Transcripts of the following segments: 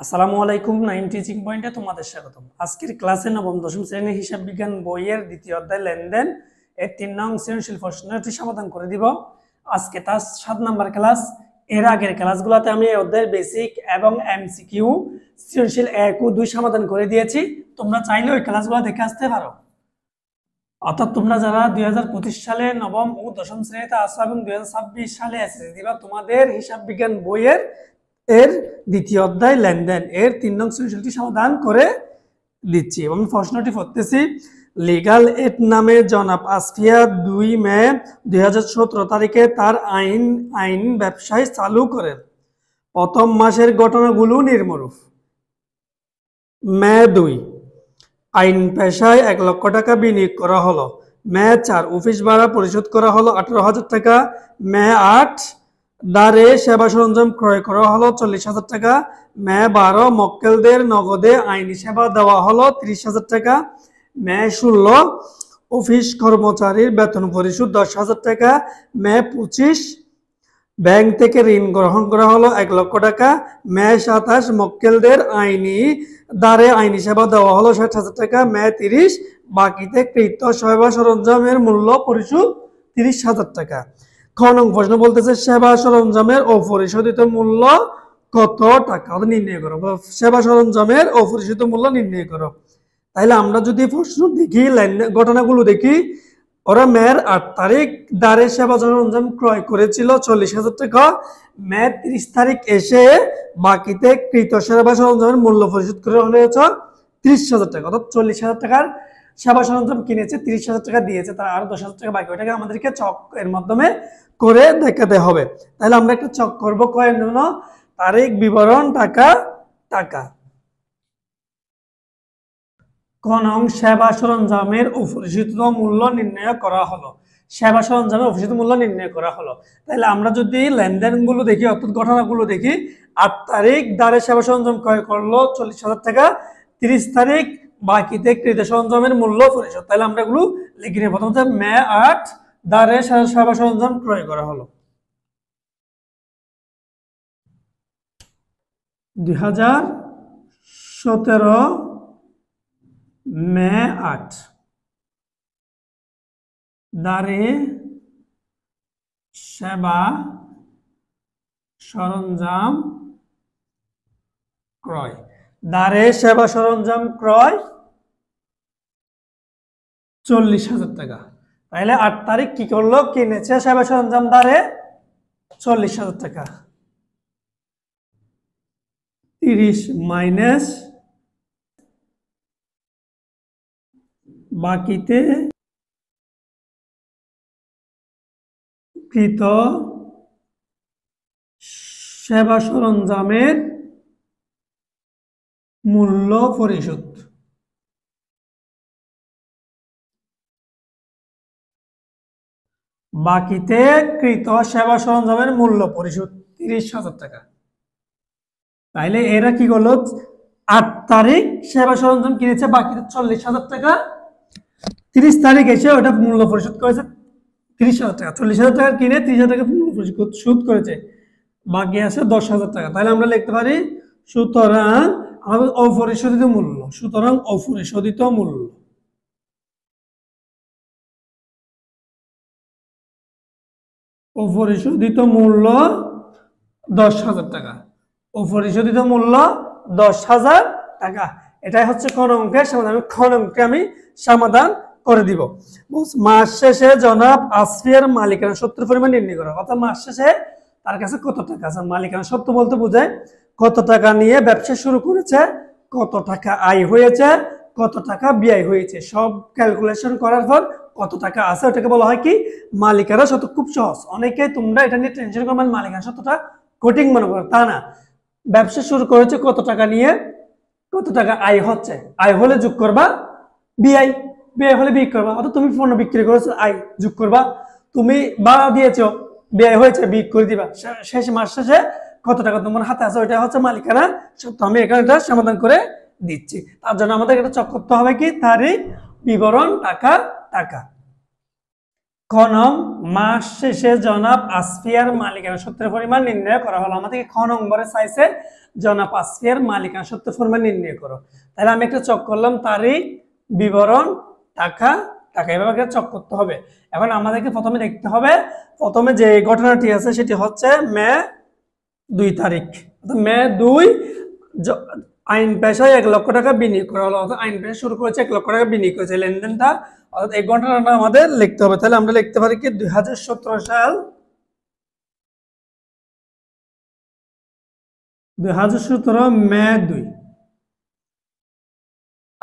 আসসালামু আলাইকুম। 9 টিচিং পয়েন্টে তোমাদের স্বাগতম। আজকের ক্লাসে নবম দশম শ্রেণীর হিসাব বিজ্ঞান বইয়ের দ্বিতীয় অধ্যায় লেনদেন এর 3 নং সৃজনশীল প্রশ্নটি সমাধান করে দিব। আজকে তার 7 নাম্বার ক্লাস। এর আগের ক্লাসগুলোতে আমি এই অধ্যায়ের বেসিক এবং এমসিকিউ সৃজনশীল 1 ও 2 সমাধান করে দিয়েছি। তোমরা চাইলে ওই ক্লাসগুলো দেখে আসতে পারো। অর্থাৎ তোমরা যারা 2025 সালে নবম ও দশম শ্রেণীতে আসো এবং 2026 সালে এসএসসি দিবা, তোমাদের হিসাব বিজ্ঞান বইয়ের এর দ্বিতীয় অধ্যায় লেনদেন এর 3 নং সৃজনশীলটি সমাধান করে দিচ্ছি এবং প্রশ্নটি পড়তেছি। লিগ্যাল এড নামে জনাব আসফিয়া 2 মে 2017 তারিখে তার আইন ব্যবসায় চালু করেন। প্রথম মাসের ঘটনাগুলো নিম্নরূপ। মে 2 আইন পেশায় 1 লক্ষ টাকা বিনিয়োগ করা হলো। মে 4 অফিস ভাড়া পরিশোধ করা হলো 18,000 টাকা। মে 8 দ্বারে সেবা সরঞ্জাম ক্রয় করা হলো 40,000 টাকা। মে 12 মক্কেলদের নগদে আইনি সেবা দেওয়া হলো 30,000 টাকা। মে 16 অফিস কর্মচারীর বেতন পরিশোধ 10,000 টাকা। মে 25 ব্যাংক থেকে ঋণ গ্রহণ করা হলো 1 লক্ষ টাকা। মে 27 মক্কেলদের দ্বারে আইনি সেবা দেওয়া হলো 60,000 টাকা। মে 30 বাকিতে কৃত সেবা সরঞ্জামের মূল্য পরিশোধ 30,000 টাকা। খ নং প্রশ্ন বলতেছে সেবা সরঞ্জামের অপরিশোধিত মূল্য কত টাকা নির্ণয় করো। সেবা সরঞ্জামের অপরিশোধিত মূল্য নির্ণয় করো। তাইলে আমরা যদি প্রশ্ন দেখি, ঘটনাগুলো দেখি, ওরা মের 8 তারিখ দ্বারে সেবা সরঞ্জাম ক্রয় করেছিল 40,000 টাকা। মে 30 তারিখ এসে বাকিতে কৃত সেবা সরঞ্জামের মূল্য পরিশোধ করে হয়েছে 30,000 টাকা। অর্থাৎ 40,000 টাকার সেবা সরঞ্জাম কিনেছে, 30,000 টাকা দিয়েছে, তার আরো 10,000 টাকা বাকি। ওটাকে আমাদেরকে চক এর মাধ্যমে করে দেখাতে হবে। তাহলে আমরা একটা চক করবো। কয়ের জন্য তারিখ বিবরণ টাকা টাকা। কোন সেবা সরঞ্জামের অপরিশোধিত মূল্য নির্ণয় করা হলো। সেবা সরঞ্জামের অপরিশোধিত মূল্য নির্ণয় করা হলো। তাহলে আমরা যদি লেনদেনগুলো দেখি, অর্থাৎ ঘটনাগুলো দেখি, 8 তারিখ দ্বারে সেবা সরঞ্জাম ক্রয় করলো 40,000 টাকা। 30 তারিখ বাকিতে কৃত সরঞ্জামের মূল্য পরিশোধ। তাহলে আমরা এগুলো লিখে নিই। প্রথমত মে 8 দ্বারে সেবা সরঞ্জাম ক্রয় করা হলো 2017 মে 8 দ্বারে সেবা সরঞ্জাম ক্রয়। দ্বারে সেবা সরঞ্জাম ক্রয় 40,000 টাকা। তাহলে 8 তারিখ কি করলো? কিনেছে সেবা সরঞ্জাম দ্বারে 40,000 টাকা। 30 মাইনাস বাকিতে কৃত সেবা সরঞ্জামের মূল্য পরিশোধ। বাকিতে কৃত সেবা সরঞ্জামের মূল্য পরিশোধ 30,000 টাকা। তাইলে এরা কি করলো? 8 তারিখ সেবা সরঞ্জাম কিনেছে, বাকিতে 40,000 টাকা। 30 তারিখ এসে ওটা মূল্য পরিশোধ করেছে 30,000 টাকা। 40,000 টাকা কিনে 30,000 টাকা মূল্য পরিশোধ করেছে, বাকি আছে 10,000 টাকা। তাহলে আমরা লিখতে পারি সুতরাং আমাদের অপরিশোধিত মূল্য। সুতরাং অপরিশোধিত মূল্য অপরিশোধিত মূল্য 10,000 টাকা। অপরিশোধিত মূল্য 10,000 টাকা। এটাই হচ্ছে ক অঙ্কের সমাধান। খ অঙ্কে আমি সমাধান করে দিব। মাস শেষে জনাব আসফিয়ার মালিকানা সত্তর পরিমাণ নির্ণয় করা। অর্থাৎ মাস শেষে তার কাছে কত টাকা আছে। মালিকানা সত্য বলতে বোঝায় কত টাকা নিয়ে ব্যবসা শুরু করেছে, কত টাকা আয় হয়েছে, কত টাকা ব্যয় হয়েছে, সব ক্যালকুলেশন করার পর কত টাকা আছে ওটাকে বলা হয় কি মালিকানা সত্য। খুব সহজ। অনেকে তোমরা এটা নিয়ে টেনশন করবেন, মালিকানা সত্যটা কঠিন মনে করো, তা না। ব্যবসা শুরু করেছে কত টাকা নিয়ে, কত টাকা আয় হচ্ছে, আয় হলে যোগ করবা ব্যয়, ব্যয় হলে বিক্রি করবা। অর্থাৎ তুমি পণ্য বিক্রি করেছো, আয় যোগ করবা। তুমি ভাড়া দিয়েছো, ব্যয় হয়েছে, বিক্রি করে দিবা। শেষ মাস শেষে কত টাকা তোমার হাতে আছে ওইটা হচ্ছে মালিকানা সত্য। আমি এখানে এটা সমাধান করে দিচ্ছি। তার জন্য আমাদের এটা চক করতে হবে কি তারিখ বিবরণ টাকা টাকা। খ নং মাস শেষে জনাব আসফিয়ার মালিকানা সত্ত্বের পরিমাণ নির্ণয় করা হলো। আমাদেরকে খ নম্বরে চাইছে জনাব আসফিয়ার মালিকানা সত্ত্বের পরিমাণ নির্ণয় করো। তাহলে আমি একটা চক করলাম, তারিখ, বিবরণ, টাকা, টাকা, এভাবে একটা চক করতে হবে। এখন আমাদেরকে প্রথমে দেখতে হবে, প্রথমে যে ঘটনাটি আছে সেটি হচ্ছে মে 2 তারিখ। মে 2 আইন পেশায় 1 লক্ষ টাকা বিনিয়োগ করা হলো, অর্থাৎ আইন পেশা শুরু করেছে 1 লক্ষ টাকা বিনিয়োগ করেছে, লেনদেনটা অর্থাৎ এই ঘটনাটা আমাদের লিখতে হবে। তাহলে আমরা লিখতে পারি কি 2017 সাল 2017 মে 2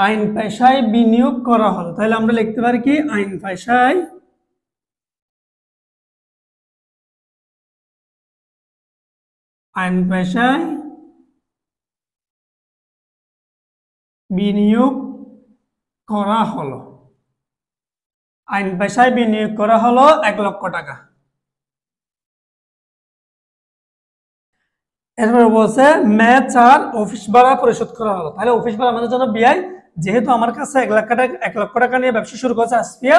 আইন পেশায় বিনিয়োগ করা হলো। তাহলে আমরা লিখতে পারি কি আইন পেশায় বিনিয়োগ করা হলো। আইন পেশায় বিনিয়োগ করা হলো 1 লক্ষ টাকা। এরপর বলছে মে 4 অফিস ভাড়া পরিশোধ করা হলো। তাহলে অফিস ভাড়া আমাদের জন্য ব্যয়, যেহেতু আমার কাছে 1 লক্ষ টাকা নিয়ে ব্যবসা শুরু করেছে আসফিয়া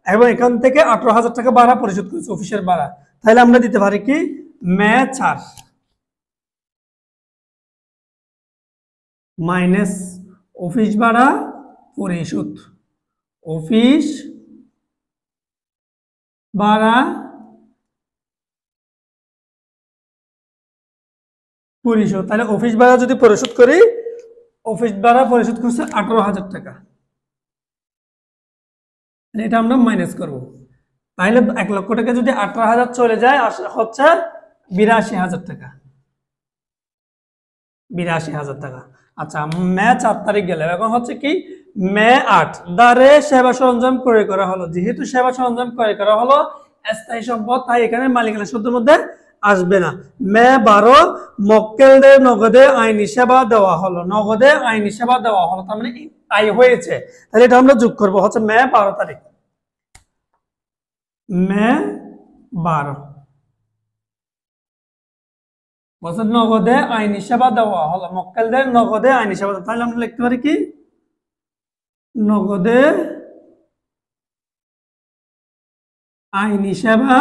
এবং এখান থেকে 18,000 টাকা ভাড়া পরিশোধ করেছে অফিসের ভাড়া। তাহলে আমরা দিতে পারি কি মে 4 মাইনাস অফিস ভাড়া পরিশোধ, অফিস ভাড়া পরিশোধ। তাহলে অফিস ভাড়া যদি পরিশোধ করি, অফিস ভাড়া পরিশোধ করছে 18,000 টাকা, এটা আমরা মাইনাস করব। তাহলে 1 লক্ষ টাকা যদি 18,000 চলে যায় হচ্ছে 82,000 টাকা, 82,000 টাকা। আচ্ছা, মে 4 তারিখ গেলে এখন হচ্ছে কি মে 8 দ্বারে সেবা সরঞ্জাম ক্রয় করা হলো। যেহেতু সেবা সরঞ্জাম ক্রয় করা হলো স্থায়ী সম্পদ, তাই এখানে মালিকানা সূত্রের মধ্যে আসবে না। মে 12 মক্কেলদের নগদে আইনি সেবা দেওয়া হলো, নগদে আইনি সেবা দেওয়া হলো, তার মানে আয় হয়েছে। তাহলে এটা আমরা যোগ করব, হচ্ছে মে 12 তারিখ, মে 12 বছর নগদে আইনি সেবা দেওয়া হলো, মক্কেলদের নগদে আইনি সেবা। তাহলে আমরা লিখতে পারি কি নগদে আইনি সেবা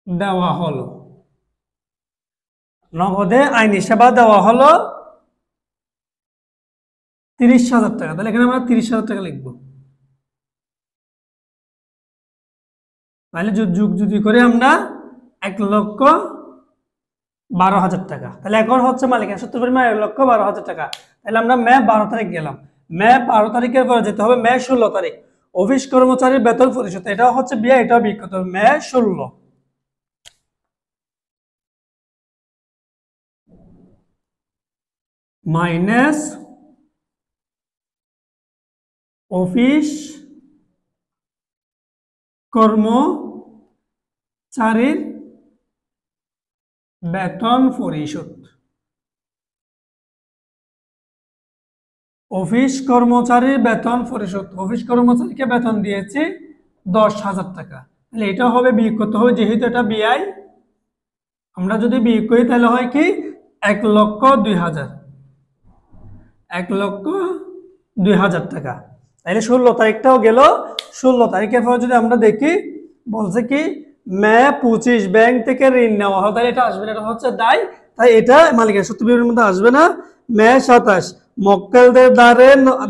দেওয়া হলো, নগদে আইনি সেবা দেওয়া হলো 30,000 টাকা। তাহলে এখানে আমরা 30,000 টাকা লিখব। তাহলে যোগ যদি করে আমরা 1,12,000 টাকা। তাহলে এখন হচ্ছে মালিকানা সূত্রের পরিমাণ 1,12,000 টাকা। তাহলে আমরা মে 12 তারিখ গেলাম, মে 12 তারিখের পরে যেতে হবে মে 16 তারিখ, অফিস কর্মচারীর বেতন পরিশোধ। এটাও হচ্ছে বিয়ে, এটাও বিজ্ঞত মে 16 মাইনাস অফিস কর্মচারীর বেতন পরিশোধ, অফিস কর্মচারীর বেতন পরিশোধ। অফিস কর্মচারীকে বেতন দিয়েছি 10,000 টাকা। তাহলে এটা হবে বিয়োগ করতে হবে, যেহেতু এটা ব্যয়। আমরা যদি বিয়োগ করি তাহলে হয় কি 1,02,000, 1,02,000 টাকা। তাহলে 16 তারিখটাও গেল। 16 তারিখের পর যদি আমরা দেখি, বলছে কি মে 25 ব্যাংক থেকে ঋণ নেওয়া হয়, তাহলে এটা আসবে না, এটা হচ্ছে দায়, তাই এটা মালিকানা সূত্র বিবরণের মধ্যে আসবে না। মে 27 মক্কেলদের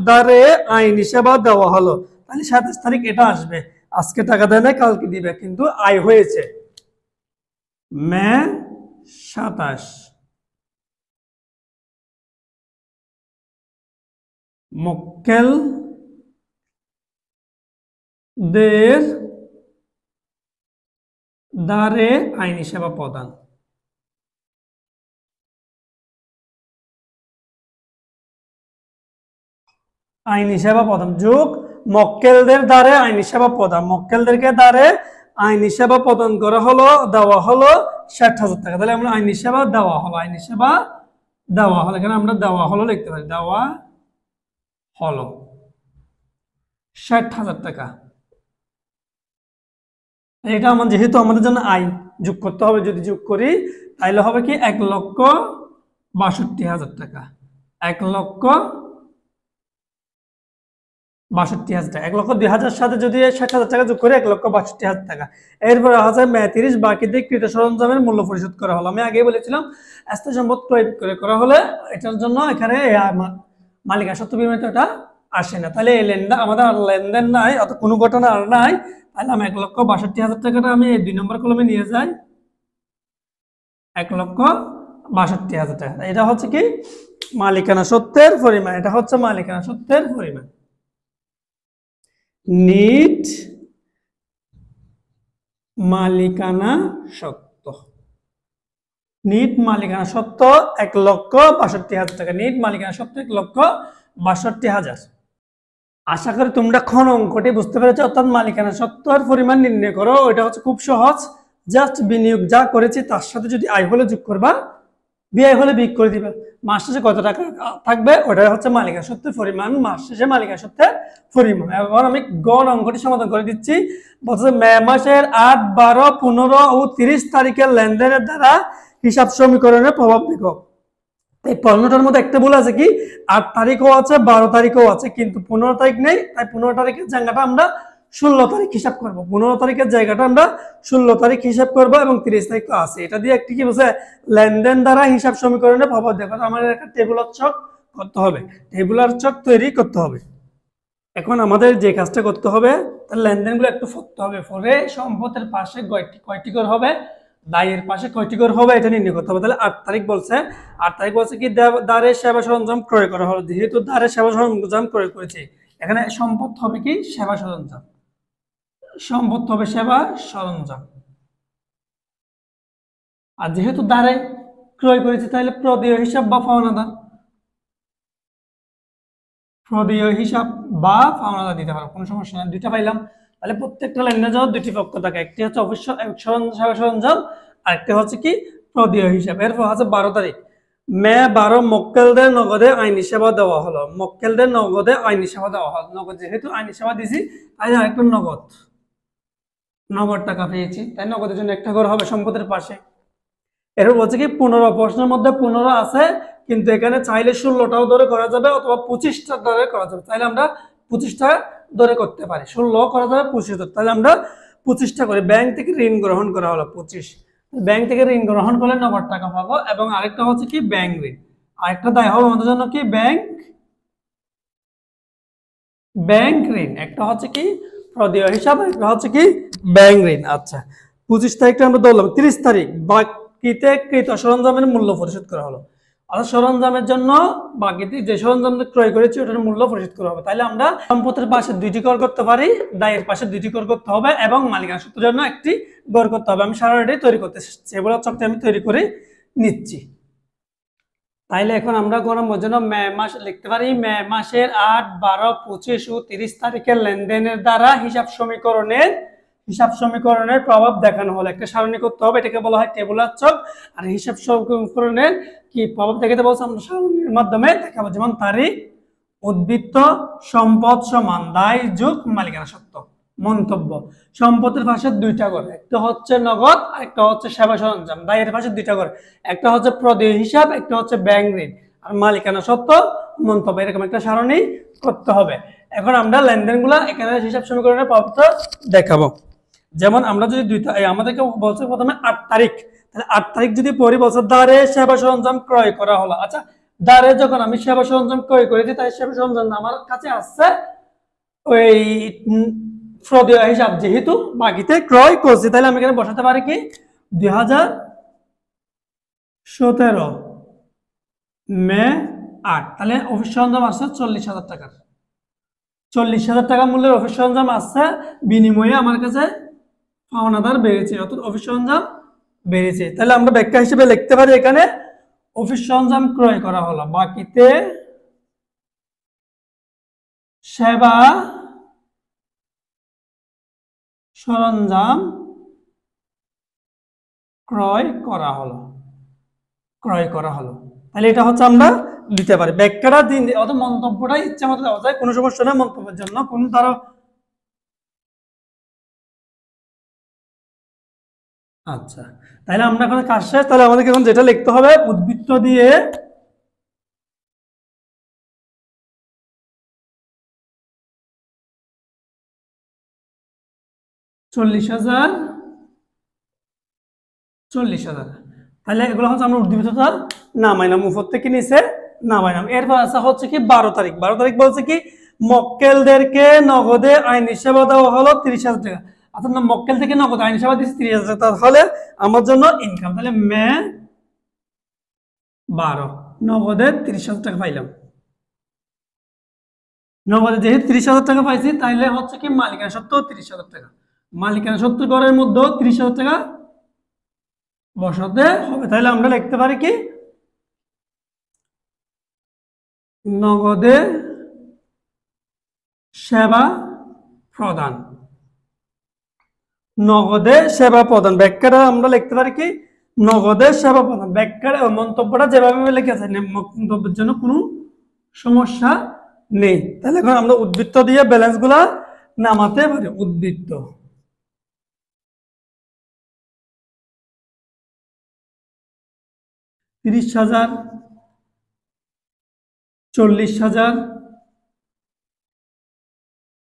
দ্বারে আইনি সেবা দেওয়া হলো, তাহলে 27 তারিখ এটা আসবে। আজকে টাকা দেয় না, কালকে দিবে, কিন্তু আয় হয়েছে। মে 27 মক্কেলদের দ্বারে আইনি সেবা প্রদান, আইনি সেবা প্রদান যোগ মক্কেলদের দ্বারে আইনি সেবা প্রদান, মক্কেলদেরকে দ্বারে আইনি সেবা প্রদান করা হলো, দেওয়া হলো 60,000 টাকা। তাহলে আমরা আইনি সেবা দেওয়া হলো, আইনি সেবা দেওয়া হলো, এখানে আমরা দেওয়া হলো লিখতে পারি, দেওয়া হলো 60,000 টাকা। এটা যেহেতু আমাদের জন্য আয় যোগ করতে হবে, যদি যোগ করি তাহলে হবে কি 1,62,000 টাকা, 62,000 টাকা। 1,02,000 সাথে যদি 60,000 টাকা যোগ করে 1,62,000 টাকা। এরপর আছে ব্যয় 30 বাকিতে কৃত সরঞ্জামের মূল্য পরিশোধ করা হলো। আমি আগেই বলেছিলাম স্থায়ী সম্পদ ক্রয় বিক্রয় করা হলে এটার জন্য এখানে মালিকানা সত্ত্ব বিনিময় এটা আসে না। তাহলে এই লেনদেন আমাদের আর লেনদেন নাই, অত কোনো ঘটনা আর নাই। তাহলে আমি 1,62,000 টাকাটা আমি এই 2 নম্বর কলমে নিয়ে যাই। 1,62,000 টাকা। এটা হচ্ছে কি মালিকানা সত্ত্বের পরিমাণ, এটা হচ্ছে মালিকানা সত্ত্বের পরিমাণ। নিট মালিকানা সত্ত্ব, নিট মালিকানা সত্ত্ব 1,62,000 টাকা। নিট মালিকানা সত্ত্ব 1,62,000। আশা করি তোমরা খন অঙ্কটি বুঝতে পেরেছো। অর্থাৎ মালিকানা সত্ত্বের পরিমাণ নির্ণয় করো, ওইটা হচ্ছে খুব সহজ। জাস্ট বিনিয়োগ যা করেছি তার সাথে যদি আয় হলে যোগ করবা, ব্যয় হলে বিয়োগ করে দিবা। মাস শেষে কত টাকা থাকবে ওটা হচ্ছে মালিকানা সত্ত্বের পরিমাণ, মাস শেষে মালিকানা সত্ত্বের পরিমাণ। এবার আমি গণ অঙ্কটি সমাধান করে দিচ্ছি। বলছে মে মাসের 8, 12, 15 ও 30 তারিখের লেনদেনের দ্বারা হিসাব সমীকরণের প্রভাব দেখো। এই 15টার মধ্যে একটা ভুল আছে কি, 8 তারিখও আছে 12 তারিখও আছে, কিন্তু 15 তারিখ নেই। তাই 15 তারিখের জায়গাটা আমরা 16 তারিখ হিসাব করব। 15 তারিখের জায়গাটা আমরা 16 তারিখ হিসাব করব এবং 30 তারিখ আছে। এটা দিয়ে একটি কি বলছে, লেনদেন দ্বারা হিসাব সমীকরণে প্রভাব দেখো। আমাদের একটা টেবুলার ছক করতে হবে, টেবুলার ছক তৈরি করতে হবে। এখন আমাদের যে কাজটা করতে হবে, তার লেনদেনগুলো একটু পড়তে হবে। পরে সম্পদের পাশে কয়টি ঘর হবে, দায়ের পাশে কয়টি ঘর হবে এটা নির্ণয় করতে হবে। তাহলে 8 তারিখ বলছে, 8 তারিখ বলছে কি দ্বারের সেবা সরঞ্জাম ক্রয় করা হলো। যেহেতু দ্বারের সেবা সরঞ্জাম ক্রয় করেছি, এখানে সম্পদ হবে কি সেবা সরঞ্জাম, সম্পদ হবে সেবা সরঞ্জাম। আর যেহেতু দ্বারে ক্রয় করেছি তাহলে প্রদেয় হিসাব বা পাওনাদার, প্রদেয় হিসাব বা পাওনাদার দিতে পারো, কোনো সমস্যা নেই। দুইটা পাইলাম। তাহলে প্রত্যেকটা লেনদেনের জন্য দুটি পক্ষ থাকে, একটি হচ্ছে অবশ্য সেবা সরঞ্জাম, আরেকটি হচ্ছে কি প্রদেয় হিসাব। এরপর আছে 12 তারিখ, মে 12 মক্কেলদের নগদে আইনি সেবা দেওয়া হলো। মক্কেলদের নগদে আইনি সেবা দেওয়া হলো। নগদ যেহেতু আইনি সেবা দিছি তাই আরেকটা নগদ, নগদ টাকা পেয়েছি, তাই নগদের জন্য একটা ঘর হবে সম্পদের পাশে। এরপর বলছে কি 15, প্রশ্নের মধ্যে 15 আছে, কিন্তু এখানে চাইলে 16টাও ধরে করা যাবে অথবা 25টা ধরে করা যাবে। তাহলে আমরা 25টা ধরে করতে পারি, 16 করা যাবে 25 ধরে। তাহলে আমরা 25টা করি। ব্যাংক থেকে ঋণ গ্রহণ করা হলো 25, ব্যাংক থেকে ঋণ গ্রহণ করলে নগদ টাকা পাবো। এবং আরেকটা হচ্ছে কি ব্যাংক ঋণ, আরেকটা দায় হবে আমাদের জন্য কি ব্যাংক ঋণ। একটা হচ্ছে কি প্রদেয় হিসাব, একটা হচ্ছে কি ব্যাংক ঋণ। আচ্ছা 25 তারিখটা আমরা ধরলাম। 30 তারিখ বাকিতে কৃত সরঞ্জামের মূল্য পরিশোধ করা হলো। অর্থাৎ সরঞ্জামের জন্য বাকিতে যে সরঞ্জাম ক্রয় করেছি ওটার মূল্য পরিশোধ করা হবে। তাহলে আমরা সম্পদের পাশে 2টি কর করতে পারি, দায়ের পাশে 2টি কর করতে হবে এবং মালিকানা সত্ত্বের জন্য একটি কর করতে হবে। আমি সারাটি তৈরি করতে সেগুলো চকটি আমি তৈরি করে নিচ্ছি। তাইলে এখন আমরা গণনার জন্য মে মাস লিখতে পারি। মে মাসের 8, 12, 25 ও 30 তারিখের লেনদেনের দ্বারা হিসাব সমীকরণের প্রভাব দেখানো হলো। একটা সারণী করতে হবে, এটাকে বলা হয় টেবুলার ছক। আর হিসাব সমীকরণের কি প্রভাব দেখাতে বলছে আমরা সারণীর মাধ্যমে দেখাবো। যেমন তারিখ, উদ্বৃত্ত, সম্পদ সমান দায় যোগ মালিকানা সত্ত্ব। মন্তব্য, সম্পদের পাশে 2টা ঘর, একটা হচ্ছে নগদ আর একটা হচ্ছে সেবা সরঞ্জাম। দায়ের পাশে 2টা ঘর, একটা হচ্ছে প্রদেয় হিসাব, একটা হচ্ছে ব্যাংক ঋণ। আর মালিকানা সত্ত্ব, মন্তব্য, এরকম একটা সারণী করতে হবে। এখন আমরা লেনদেনগুলো এখানে হিসাব সমীকরণের প্রভাবটা দেখাবো। যেমন আমরা যদি আমাদেরকে বলছে প্রথমে 8 তারিখ, তাহলে 8 তারিখ যদি পড়ি বলছে দ্বারে সেবা সরঞ্জাম ক্রয় করা হলো। আচ্ছা দ্বারে যখন আমি সেবা সরঞ্জাম ক্রয় করেছি তাই সেবা সরঞ্জাম আমার কাছে আসছে ওই প্রদেয় হিসাব, যেহেতু বাকিতে ক্রয় করছি তাহলে আমি এখানে বসাতে পারি কি 2017 মে 8। তাহলে অফিস সরঞ্জাম আসছে 40,000 টাকার, 40,000 টাকা মূল্যের অফিস সরঞ্জাম আসছে। বিনিময়ে আমার কাছে পাওনাদার বেড়েছে, অর্থাৎ অফিস সরঞ্জাম বেড়েছে। তাহলে আমরা ব্যাখ্যা হিসেবে লিখতে পারি এখানে অফিস সরঞ্জাম ক্রয় করা হলো, বাকিতে সেবা সরঞ্জাম ক্রয় করা হলো। তাহলে এটা হচ্ছে আমরা দিতে পারি ব্যাখ্যাটা দিন, অত মন্তব্যটা ইচ্ছা মতো দেওয়া যায়, কোনো সমস্যা নেই। মন্তব্যের জন্য কোন তারা আচ্ছা, তাহলে আমরা এখন কাজ শেষ। তাহলে আমাদেরকে এখন যেটা লিখতে হবে, উদ্বৃত্ত দিয়ে 40,000, 40,000। তাহলে এগুলো হচ্ছে আমরা উর্ধ্ববিত্ততা নামাইলাম, উপর থেকে নিচে নামাইলাম। এরপর আছে হচ্ছে কি 12 তারিখ। 12 তারিখ বলছে কি মক্কেলদেরকে নগদে আইনি সেবা দেওয়া হলো 30,000 টাকা। অর্থাৎ মক্কেল থেকে নগদ আইনি সেবা দিচ্ছে 30,000 টাকা। তাহলে আমার জন্য ইনকাম, তাহলে মে 12 নগদে 30,000 টাকা পাইলাম। নগদে যেহেতু 30,000 টাকা পাইছি, তাইলে হচ্ছে কি মালিকানা সত্ত্ব 30,000 টাকা। মালিকানা সত্ত্ব ঘরের মধ্যে 30,000 টাকা বসাতে হবে। তাহলে আমরা লিখতে পারি কি নগদে সেবা প্রদান। নগদে সেবা প্রদান ব্যাখ্যাটা আমরা লিখতে পারি কি নগদে সেবা প্রদান। ব্যাখ্যার মন্তব্যটা যেভাবে লিখেছে মন্তব্যের জন্য কোনো সমস্যা নেই। তাহলে এখন আমরা উদ্বৃত্ত দিয়ে ব্যালেন্স গুলা নামাতে পারি। উদ্বৃত্ত 30,000, 40,000,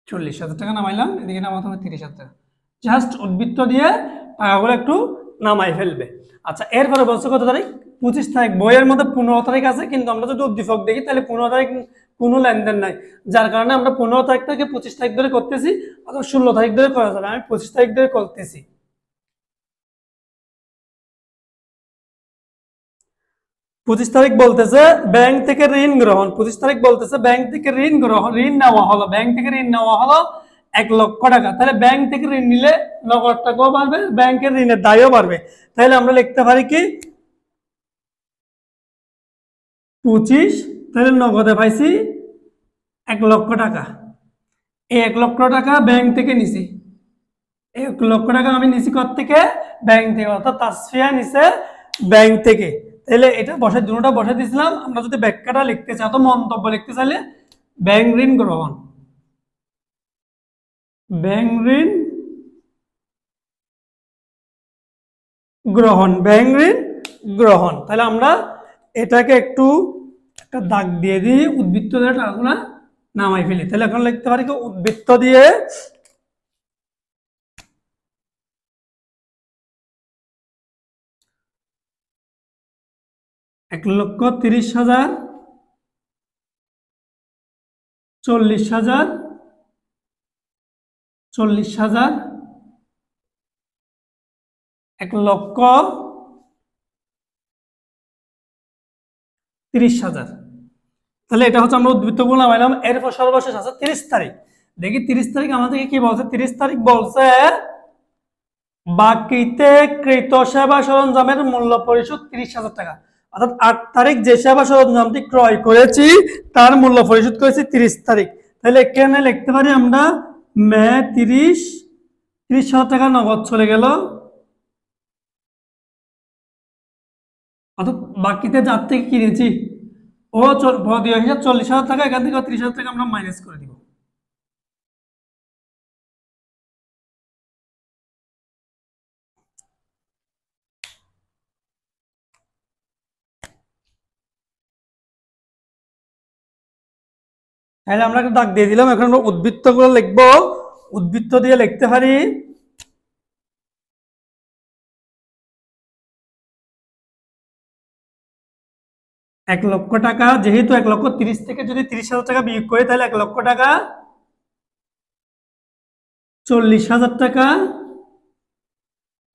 40,000 টাকা নামাইলাম, এদিকে নামাতে হবে 30,000 টাকা। জাস্ট উদ্বৃত্ত দিয়ে টাকাগুলো একটু নামাই ফেলবে। আচ্ছা, এরপরে বলছে কত তারিখ? 25 তারিখ। বইয়ের মধ্যে 15 তারিখ আছে, কিন্তু আমরা যদি উদ্দীপক দেখি তাহলে 15 তারিখ কোনো লেনদেন নাই, যার কারণে আমরা 15 তারিখ থেকে 25 তারিখ ধরে করতেছি, অথবা 16 তারিখ ধরে করা যাবে। আমি 25 তারিখ ধরে করতেছি। 25 তারিখ বলতেছে ব্যাংক থেকে ঋণ গ্রহণ। 25 তারিখ বলতেছে ব্যাংক থেকে ঋণ গ্রহণ, ঋণ নেওয়া হলো, ব্যাংক থেকে ঋণ নেওয়া হলো 1 লক্ষ টাকা। তাহলে ব্যাংক থেকে ঋণ নিলে নগদ টাকাও বাড়বে, ব্যাংকের ঋণের দায়ও বাড়বে। তাহলে আমরা লিখতে পারি কি 25, তাহলে নগদে পাইছি 1 লক্ষ টাকা। এই 1 লক্ষ টাকা ব্যাংক থেকে নিছি। 1 লক্ষ টাকা আমি নিছি কত থেকে? ব্যাংক থেকে, অর্থাৎ তাসফিয়া নিছে ব্যাংক থেকে। তাহলে এটা বসে দুটোটা বসে দিয়েছিলাম। আমরা যদি ব্যাখ্যাটা লিখতে চাই, তো মন্তব্য লিখতে চাইলে ব্যাংক ঋণ গ্রহণ, ব্যাংক ঋণ গ্রহণ, ব্যাংক ঋণ গ্রহণ। তাহলে আমরা এটাকে একটু একটা দাগ দিয়ে দিই, উদ্বৃত্ত দিয়ে টাকাগুলো নামাই ফেলি। তাহলে এখন লিখতে পারি কি উদ্বৃত্ত দিয়ে 1,30,000, 40,000, 40,000, 1,30,000। তাহলে এটা হচ্ছে আমরা উদ্বৃত্তগুলো নামাইলাম। এরপর সর্বশেষ আছে 30 তারিখ। দেখি 30 তারিখ আমাদেরকে কি বলছে? 30 তারিখ বলছে বাকিতে কৃত সেবা সরঞ্জামের মূল্য পরিশোধ 30,000 টাকা। অর্থাৎ 8 তারিখ যে সেবা সরঞ্জামটি ক্রয় করেছি তার মূল্য পরিশোধ করেছি 30 তারিখ। তাহলে এখানে লিখতে পারি আমরা মে 30,000 টাকা নগদ চলে গেল। অর্থাৎ বাকিতে যার থেকে কিনেছি ও 40,000 টাকা, এখান থেকে 30,000 টাকা আমরা মাইনাস করে দিব। তাহলে আমরা একটা দাগ দিয়ে দিলাম। এখন আমরা উদ্বৃত্ত গুলো লিখবো। উদ্বৃত্ত দিয়ে লিখতে পারি 1 লক্ষ টাকা, যেহেতু 1,30,000 থেকে যদি 30,000 টাকা বিয়োগ করি তাহলে 1 লক্ষ টাকা, 40,000 টাকা,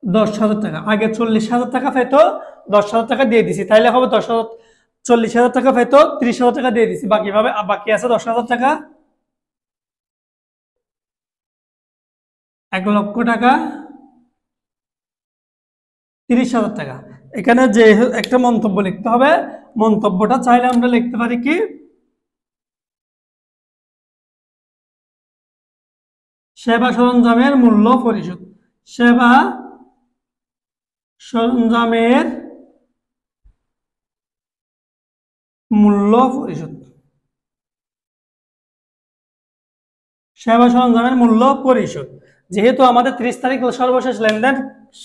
10,000 টাকা। আগে 40,000 টাকা পেতো, 10,000 টাকা দিয়ে দিছি, তাইলে হবে 10,000, 40,000 টাকা পেতো, 30,000 টাকা দিয়ে দিছি, বাকি ভাবে বাকি আছে 10,000 টাকা। 1 লক্ষ টাকা, 30,000 টাকা। এখানে যে একটা মন্তব্য লিখতে হবে, মন্তব্যটা চাইলে আমরা লিখতে পারি কি সেবা সরঞ্জামের মূল্য পরিশোধ, সেবা সরঞ্জামের মূল্য পরিশোধ, সেবা সরঞ্জামের মূল্য পরিশোধ। যেহেতু আমাদের 30 তারিখ সর্বশেষ লেনদেন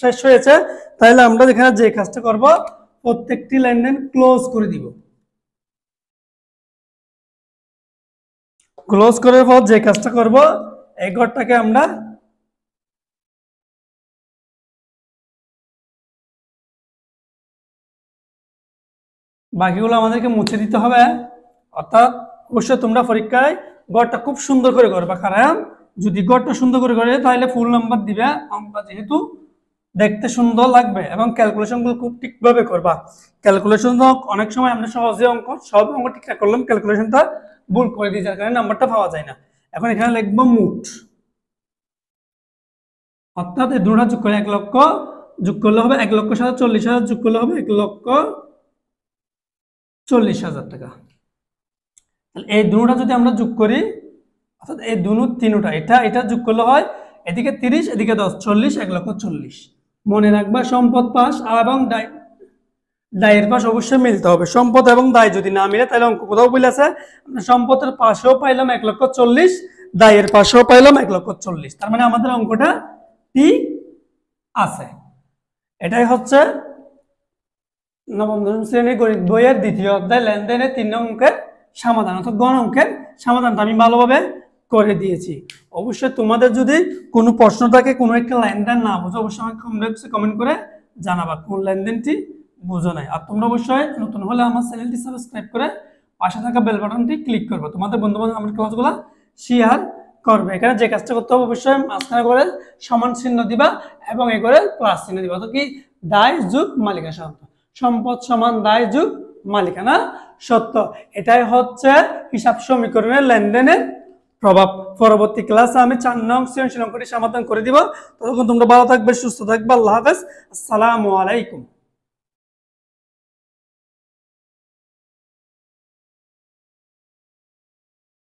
শেষ হয়েছে, তাহলে আমরা এখানে যে কাজটা করব প্রত্যেকটি লেনদেন ক্লোজ করে দিব। ক্লোজ করার পর যে কাজটা করব এই ঘরটাকে আমরা বাকিগুলো আমাদেরকে মুছে দিতে হবে। অর্থাৎ অবশ্যই তোমরা পরীক্ষায় গড়টা খুব সুন্দর করে করবা, কারণ যদি গড়টা সুন্দর করে করে তাহলে ফুল নাম্বার দিবে। আমরা যেহেতু দেখতে সুন্দর লাগবে এবং ক্যালকুলেশনগুলো খুব ঠিকভাবে করবা। ক্যালকুলেশন অনেক সময় আমরা সহজে সব অঙ্ক ঠিকঠাক করলাম, ক্যালকুলেশনটা ভুল করে দিই, যার কারণে নাম্বারটা পাওয়া যায় না। এখন এখানে লিখবো মোট, অর্থাৎ এই দুটা যোগ করে 1 লক্ষ যোগ করলে হবে 1,40,000, যোগ করলে হবে 1,40,000 টাকা। তাহলে এই দুটা যদি আমরা যোগ করি, অর্থাৎ এই তিনটা এটা যোগ করলে হয় এদিকে 30 এদিকে 10, 40, 1,40,000। মনে রাখবা সম্পদ পাশ এবং দায়ের পাশ অবশ্যই মিলতে হবে। সম্পদ এবং দায় যদি না মিলে তাহলে অঙ্ক কোথাও ভুল আছে। আমরা সম্পদের পাশেও পাইলাম 1,40,000, দায়ের পাশেও পাইলাম 1,40,000, তার মানে আমাদের অঙ্কটা ঠিক আছে। এটাই হচ্ছে নবম দশম শ্রেণীর গণিত বইয়ের দ্বিতীয় অধ্যায় লেনদেনের 3 নং অঙ্কের সমাধান, অর্থাৎ গণ অঙ্কের সমাধানটা আমি ভালোভাবে করে দিয়েছি। অবশ্যই তোমাদের যদি কোনো প্রশ্ন থাকে, কোনো একটা লেনদেন না বুঝো, অবশ্যই আমাকে কমেন্ট করে জানাবা কোন লেনদেনটি বুঝো নাই। আর তোমরা অবশ্যই নতুন হলে আমার চ্যানেলটি সাবস্ক্রাইব করে পাশে থাকা বেল বাটনটি ক্লিক করবে, তোমাদের বন্ধু বান্ধব আমার ক্লাসগুলো শেয়ার করবে। এখানে যে কাজটা করতে হবে, অবশ্যই মাঝখানে করে সমান চিহ্ন দিবা এবং এ করে প্লাস চিহ্ন দিবা, অর্থাৎ কি দায় যোগ মালিকানা সত্য, সম্পদ সমান দায় যোগ মালিকানা সত্য। এটাই হচ্ছে হিসাব সমীকরণের লেনদেনের প্রভাব। পরবর্তী ক্লাসে আমি 4 নং সৃজনশীল অঙ্কটি সমাধান করে দিব। ততক্ষণ তোমরা ভালো থাকবে, সুস্থ থাকবে। আল্লাহ হাফেজ, আসসালামু আলাইকুম।